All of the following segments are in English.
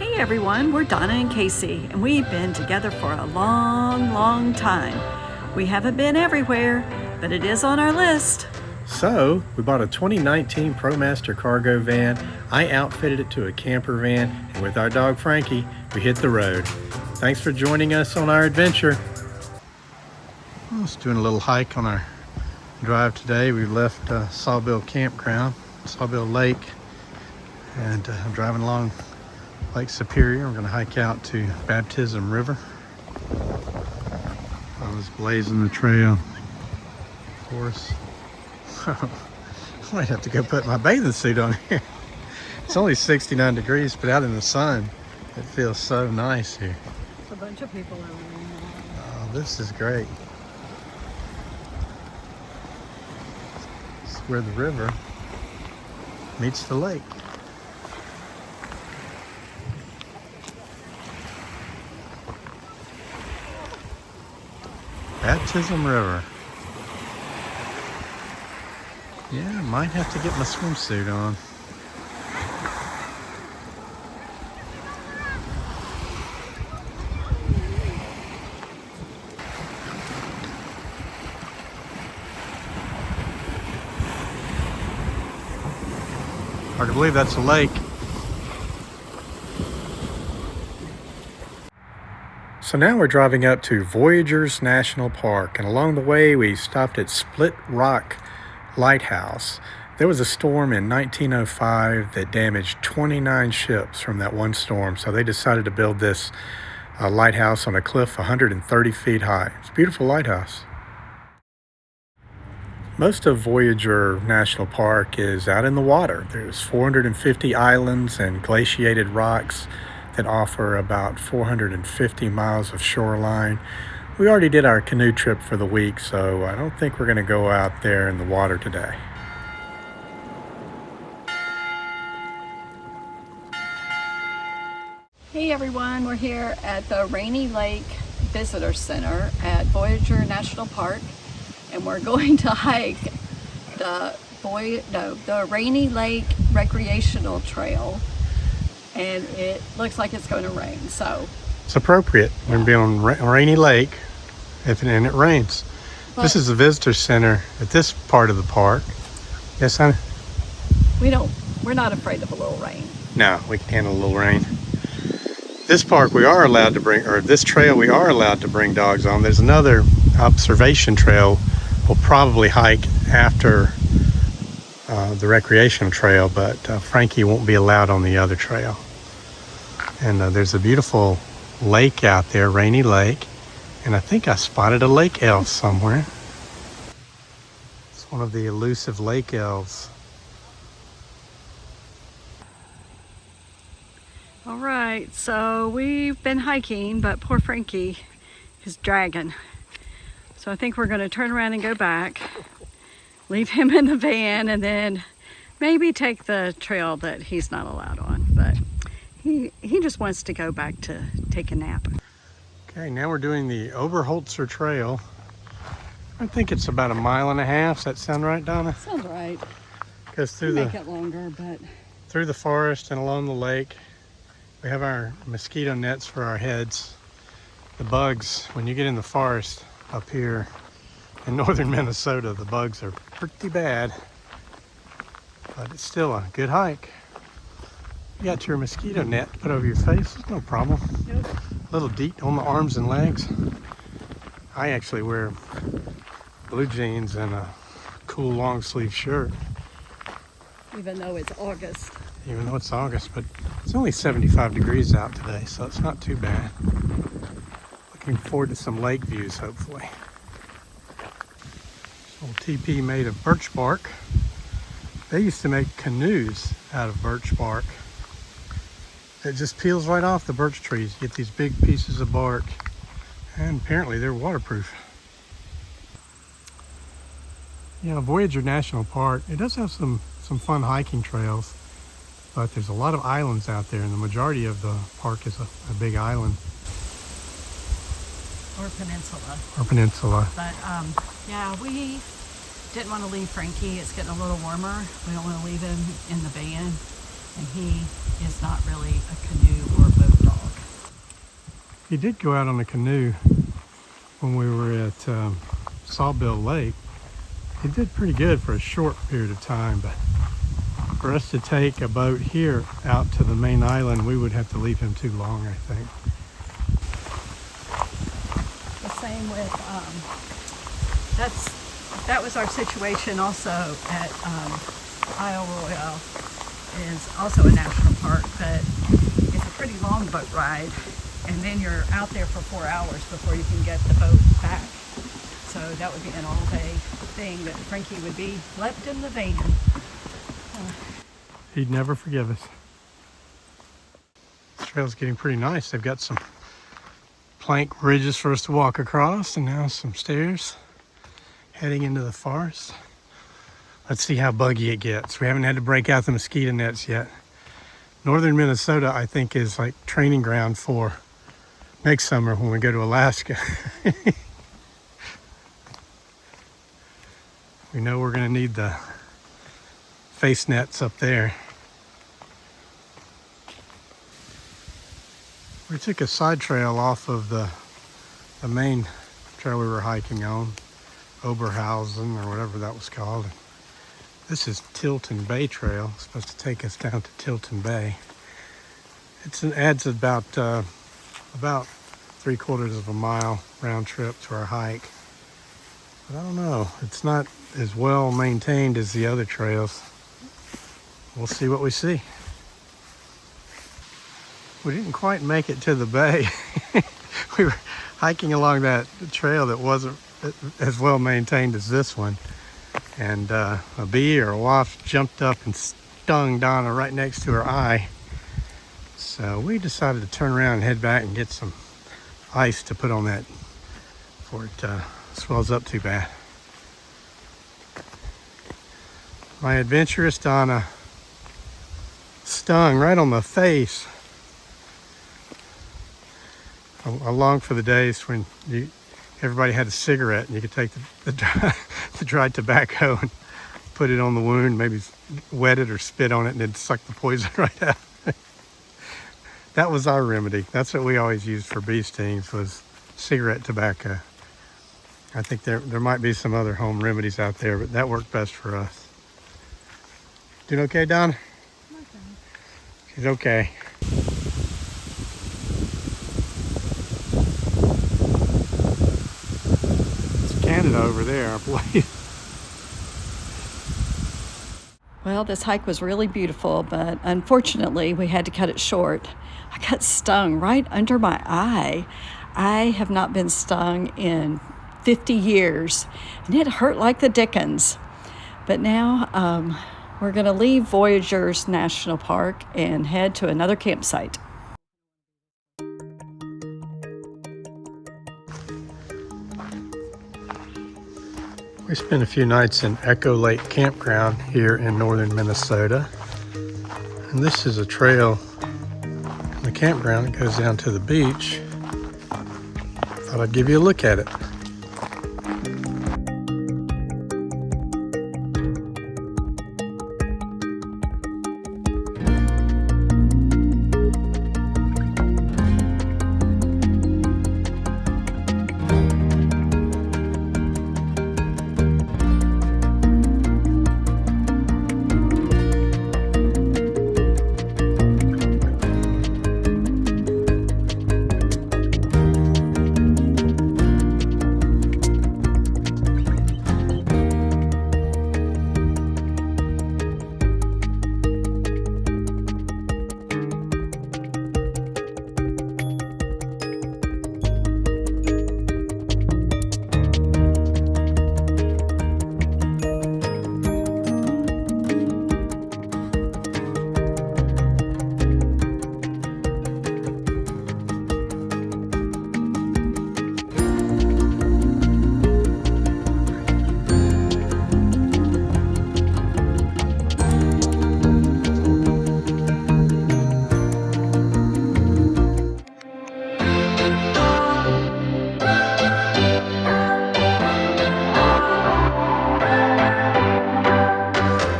Hey everyone, we're Donna and Casey, and we've been together for a long time. We haven't been everywhere, but it is on our list. So, we bought a 2019 ProMaster cargo van. I outfitted it to a camper van, and with our dog Frankie, we hit the road. Thanks for joining us on our adventure. I was doing a little hike on our drive today. We left Sawbill Campground, Sawbill Lake, and I'm driving along Lake Superior. We're going to hike out to Baptism River. I was blazing the trail for us. I might have to go put my bathing suit on here. It's only 69 degrees, but out in the sun, it feels so nice here. There's a bunch of people over there. Oh, this is great. It's where the river meets the lake. Baptism River. Yeah, I might have to get my swimsuit on. Hard to believe that's a lake. So now we're driving up to Voyageurs National Park, and along the way we stopped at Split Rock Lighthouse. There was a storm in 1905 that damaged 29 ships from that one storm, so they decided to build this lighthouse on a cliff 130 feet high. It's a beautiful lighthouse. Most of Voyageur National Park is out in the water. There's 450 islands and glaciated rocks that offer about 450 miles of shoreline. We already did our canoe trip for the week, so I don't think we're going to go out there in the water today. Hey everyone, we're here at the Rainy Lake Visitor Center at Voyageur National Park, and we're going to hike the Rainy Lake Recreational Trail, and it looks like it's going to rain, so it's appropriate. We're going to be on Rainy Lake and it rains. But this is the visitor center at this part of the park. Yes, honey? We're not afraid of a little rain. No, we can handle a little rain. This park we are allowed to bring, or this trail we are allowed to bring dogs on. There's another observation trail we'll probably hike after the recreational trail, but Frankie won't be allowed on the other trail. And there's a beautiful lake out there, Rainy Lake, and I think I spotted a lake elf somewhere. It's one of the elusive lake elves. All right, so we've been hiking, but poor Frankie is dragging. So I think we're going to turn around and go back, leave him in the van, and then maybe take the trail that he's not allowed on. But he just wants to go back to take a nap. Okay, now we're doing the Oberholzer Trail. I think it's about 1.5 miles. Does that sound right, Donna? Sounds right. Goes through Make it longer, but through the forest and along the lake. We have our mosquito nets for our heads. The bugs, when you get in the forest up here in northern Minnesota, the bugs are pretty bad, but it's still a good hike. You got your mosquito net to put over your face, no problem. Yep. A little deep on the arms and legs. I actually wear blue jeans and a cool long sleeve shirt. even though it's August. Even though it's August, but it's only 75 degrees out today, so it's not too bad. Looking forward to some lake views, hopefully. Old teepee made of birch bark. They used to make canoes out of birch bark. It just peels right off the birch trees. You get these big pieces of bark, and apparently they're waterproof. Yeah, Voyageur National Park, it does have some fun hiking trails, but there's a lot of islands out there, and the majority of the park is a big island. Or peninsula. Or peninsula. But yeah, we didn't want to leave Frankie. It's getting a little warmer. We don't want to leave him in the van, and he is not really a canoe or He did go out on a canoe when we were at Sawbill Lake. He did pretty good for a short period of time, but for us to take a boat here out to the main island, we would have to leave him too long, I think. The same with, that was our situation also at Isle Royale. Is also a national park, but it's a pretty long boat ride, and then you're out there for 4 hours before you can get the boat back. So that would be an all-day thing that Frankie would be left in the van. He'd never forgive us. This trail's getting pretty nice. They've got some plank bridges for us to walk across, and now some stairs heading into the forest. Let's see how buggy it gets. We haven't had to break out the mosquito nets yet. Northern Minnesota, I think, is like training ground for next summer when we go to Alaska. We know we're going to need the face nets up there. We took a side trail off of the main trail we were hiking on, Oberhausen or whatever that was called. This is Tilton Bay Trail. It's supposed to take us down to Tilton Bay. It adds about 3/4 of a mile round trip to our hike. But I don't know. It's not as well maintained as the other trails. We'll see what we see. We didn't quite make it to the bay. We were hiking along that trail that wasn't as well maintained as this one. And a bee or a wasp jumped up and stung Donna right next to her eye. So we decided to turn around and head back and get some ice to put on that before it swells up too bad. My adventurous Donna stung right on the face. I long for the days when everybody had a cigarette and you could take the dry tobacco and put it on the wound, maybe wet it or spit on it, and then suck the poison right out. That was our remedy. That's what we always used for bee stings, was cigarette tobacco. I think there might be some other home remedies out there, but that worked best for us. Doing okay, Don? Okay. She's okay. Canada over there, I believe. Well, this hike was really beautiful, but unfortunately we had to cut it short. I got stung right under my eye. I have not been stung in 50 years, and it hurt like the dickens. But now we're going to leave Voyageurs National Park and head to another campsite. We spent a few nights in Echo Lake Campground here in northern Minnesota. And this is a trail from the campground that goes down to the beach. Thought I'd give you a look at it.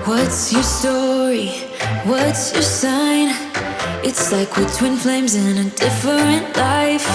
What's your story? What's your sign? It's like we're twin flames in a different life.